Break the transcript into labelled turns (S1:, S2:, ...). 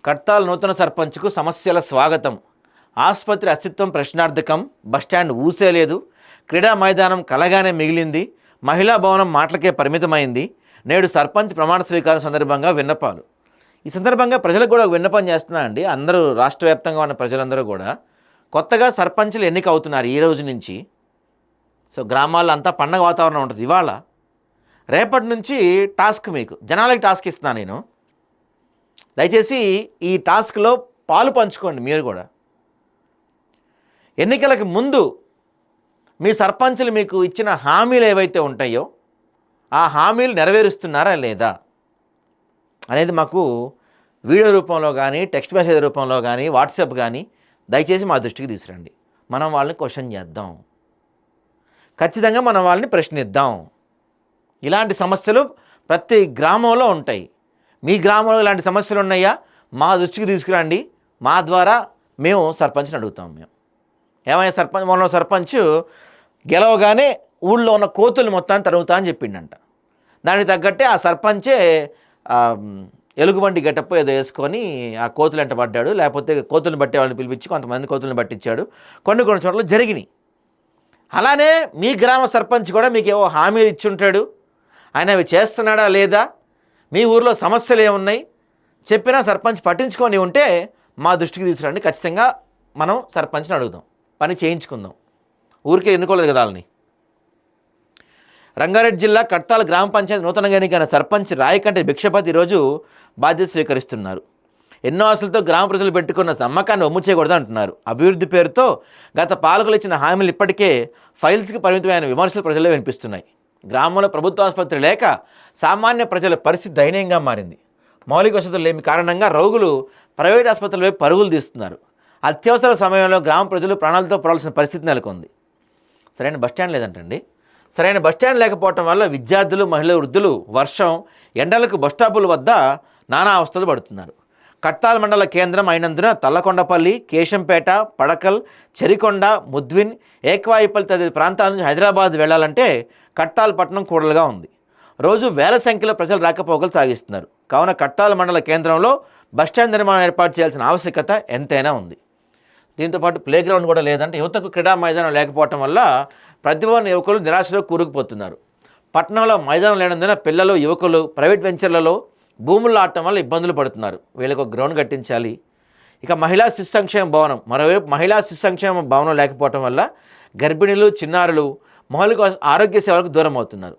S1: కడ్తాల్ నూతన సర్పంచ్కు సమస్యల స్వాగతం. ఆసుపత్రి అస్తిత్వం ప్రశ్నార్థకం. బస్టాండ్ ఊసేలేదు. క్రీడా మైదానం కలగానే మిగిలింది. మహిళా భవనం మాటలకే పరిమితమైంది. నేడు సర్పంచ్ ప్రమాణ స్వీకారం సందర్భంగా విన్నపాలు. ఈ సందర్భంగా ప్రజలకు కూడా విన్నపం చేస్తున్నా అండి. అందరూ రాష్ట్ర వ్యాప్తంగా ఉన్న ప్రజలందరూ కూడా కొత్తగా సర్పంచులు ఎన్నిక అవుతున్నారు ఈ రోజు నుంచి. సో గ్రామాల్లో అంతా పండగ వాతావరణం ఉంటుంది. ఇవాళ రేపటి నుంచి టాస్క్ మీకు జనాలకి టాస్క్ ఇస్తున్నాను నేను. దయచేసి ఈ టాస్క్లో పాలు పంచుకోండి మీరు కూడా. ఎన్నికలకు ముందు మీ సర్పంచులు మీకు ఇచ్చిన హామీలు ఏవైతే ఉంటాయో ఆ హామీలు నెరవేరుస్తున్నారా లేదా అనేది మాకు వీడియో రూపంలో కానీ టెక్స్ట్ మెసేజ్ రూపంలో కానీ వాట్సాప్ కానీ దయచేసి మా దృష్టికి తీసుకురండి. మనం వాళ్ళని క్వశ్చన్ చేద్దాం, ఖచ్చితంగా మనం వాళ్ళని ప్రశ్నిద్దాం. ఇలాంటి సమస్యలు ప్రతి గ్రామంలో ఉంటాయి. మీ గ్రామంలో ఇలాంటి సమస్యలు ఉన్నాయా మా దృష్టికి తీసుకురండి. మా ద్వారా మేము సర్పంచ్ని అడుగుతాం. ఏమైనా సర్పంచ్ గెలవగానే ఊళ్ళో ఉన్న కోతులు మొత్తాన్ని తరుగుతా అని చెప్పిండంట. దానికి తగ్గట్టే ఆ సర్పంచే ఎలుగుబంటి గెటప్ ఏదో వేసుకొని ఆ కోతులు ఎంట పడ్డాడు. లేకపోతే కోతులను బట్టే వాళ్ళని పిలిపించి కొంతమంది కోతులను పట్టించాడు. కొన్ని చోట్ల జరిగినాయి. అలానే మీ గ్రామ సర్పంచ్ కూడా మీకు ఏవో హామీలు ఇచ్చి ఉంటాడు. ఆయన అవి చేస్తున్నాడా లేదా, మీ ఊర్లో సమస్యలు ఏమున్నాయి చెప్పినా సర్పంచ్ పట్టించుకొని ఉంటే మా దృష్టికి తీసుకురండి. ఖచ్చితంగా మనం సర్పంచ్ని అడుగుదాం, పని చేయించుకుందాం. ఊరికే ఎన్నుకోలేదు కదా వాళ్ళని. రంగారెడ్డి జిల్లా కడ్తాల్ గ్రామ పంచాయతీ నూతనంగా ఎన్నికైన సర్పంచ్ రాయకంటి భిక్షపతి ఈరోజు బాధ్యత స్వీకరిస్తున్నారు. ఎన్నో ఆశలతో గ్రామ ప్రజలు పెట్టుకున్న నమ్మకాన్ని ఒమ్ము చేయకూడదు అంటున్నారు. అభివృద్ధి పేరుతో గత పాలకులు ఇచ్చిన హామీలు ఇప్పటికే ఫైల్స్కి పరిమితమైన విమర్శలు ప్రజల్లో వినిపిస్తున్నాయి. గ్రామంలో ప్రభుత్వ ఆసుపత్రి లేక సామాన్య ప్రజల పరిస్థితి దయనీయంగా మారింది. మౌలిక వసతులు లేని కారణంగా రోగులు ప్రైవేట్ ఆసుపత్రుల వైపు పరుగులు తీస్తున్నారు. అత్యవసర సమయంలో గ్రామ ప్రజలు ప్రాణాలతో పోరాల్సిన పరిస్థితి నెలకొంది. సరైన బస్టాండ్ లేదంటండి. సరైన బస్టాండ్ లేకపోవటం వల్ల విద్యార్థులు, మహిళలు, వృద్ధులు వర్షం ఎండలకు బస్టాపుల వద్ద నానా అవస్థలు పడుతున్నారు. కడ్తాల్ మండల కేంద్రం అయినందున తల్లకొండపల్లి, కేశంపేట, పడకల్, చెరికొండ, ముద్విన్, ఏక్వాయిపల్లి తదితర ప్రాంతాల నుంచి హైదరాబాద్ వెళ్లాలంటే కడ్తాల్ పట్టణం కూడలుగా ఉంది. రోజు వేల సంఖ్యలో ప్రజలు రాకపోకలు సాగిస్తున్నారు. కావున కడ్తాల్ మండల కేంద్రంలో బస్టాండ్ నిర్మాణం ఏర్పాటు చేయాల్సిన ఆవశ్యకత ఎంతైనా ఉంది. దీంతోపాటు ప్లేగ్రౌండ్ కూడా లేదంటే యువతకు క్రీడా మైదానం లేకపోవటం వల్ల ప్రతిభావంతులైన యువకులు నిరాశలో కూరుకుపోతున్నారు. పట్టణంలో మైదానం లేనందున పిల్లలు, యువకులు ప్రైవేట్ వెంచర్లలో భూముల్లో ఆడటం వల్ల ఇబ్బందులు పడుతున్నారు. వీళ్ళకు గ్రౌండ్ కట్టించాలి. ఇక మహిళా శిశు సంక్షేమ భవనం, మరోవైపు మహిళా శిశు సంక్షేమ భవనం లేకపోవటం వల్ల గర్భిణీలు, చిన్నారులు మౌలిక ఆరోగ్య సేవలకు దూరం అవుతున్నారు.